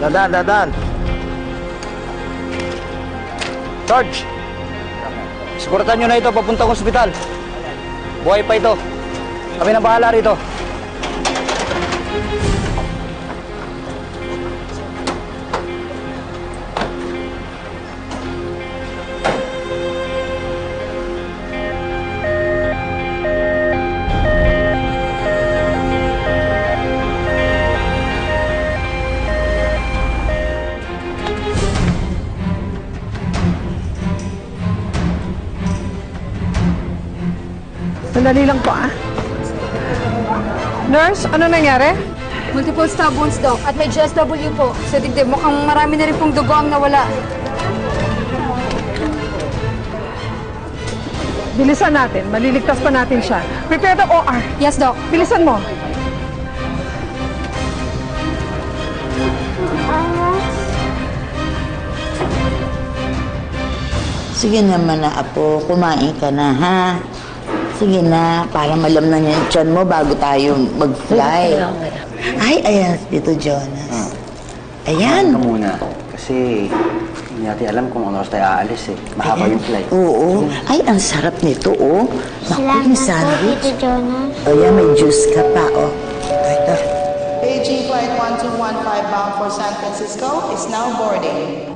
Dadaan, dadaan. Sarge! Siguratan nyo na ito, papuntang ospital. Buhay pa ito. Kami na bahala rito. Sandali lang po, ah. Nurse, ano nangyari? Multiple stab wounds, Doc. At may GSW po. Sa dibdib, mukhang marami na rin pong dugo ang nawala. Bilisan natin. Maliligtas pa natin siya. Prepare the OR. Yes, Doc. Bilisan mo. Sige naman na, Apo. Kumain ka na, ha? Sige na, para malamnan yung tiyan mo bago tayo mag-fly. Ay, ayan, Tito Jonas. Ayan. Ka muna. Kasi hindi natin alam kung ano oras tayo aalis eh. Mahaba yung flight. Oo. Ay, ang sarap nito, oh. Naku, yung sandwich. Tito Jonas. Ayan, may juice ka pa, oh. Ito. Beijing Flight 1215 bound for San Francisco is now boarding.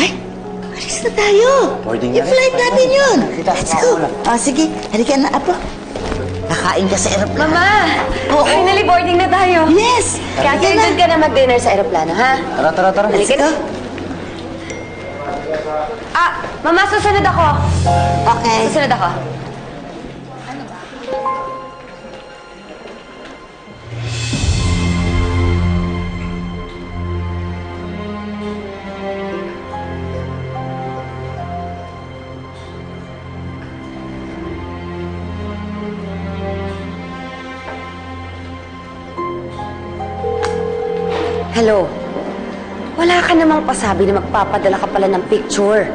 Ay, alis na tayo. Boarding na rin. I-flight natin yun. Kita, Let's go. makauna. Sige, halika na, Apo. Kakain ka sa aeroplano. Mama! Oo. Finally boarding na tayo. Yes! Kaya doon ka na mag-dinner sa aeroplano, ha? Tara, tara, tara. Let's go. Mama, susunod ako. Okay. Susunod ako. Hello. Wala ka namang pasabi na magpapadala ka pala ng picture.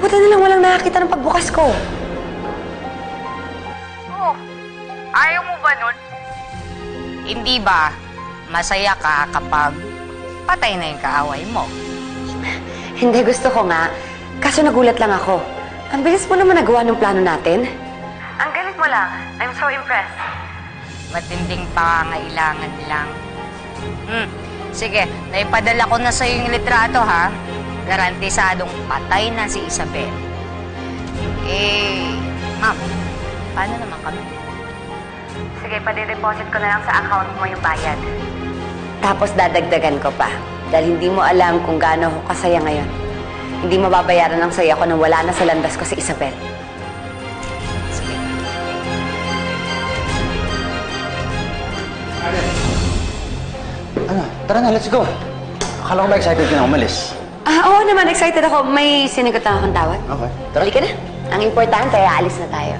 Buti na lang walang nakakita ng pagbukas ko. Oh, ayaw mo ba nun? Hindi ba masaya ka kapag patay na yung kaaway mo? Hindi, gusto ko nga. Kaso nagulat lang ako. Ang bilis mo naman nagawa ng plano natin. Ang galing mo lang. I'm so impressed. Matinding pangangailangan lang. Sige, naipadala ko na sa'yo yung litrato, ha? Garantisadong patay na si Isabel. Ma'am, paano naman kami? Sige, padi-deposit ko na lang sa account mo yung bayad. Tapos dadagdagan ko pa. Dahil hindi mo alam kung gaano ako kasaya ngayon. Hindi mababayaran ng saya ko nang wala na sa landas ko si Isabel. Sige. Ano? Tara na, let's go. Akala ko ba excited ka na umalis? Oo naman, excited ako. May sinigot lang akong tawag. Okay. Tara. Halika na. Ang importante, aalis na tayo.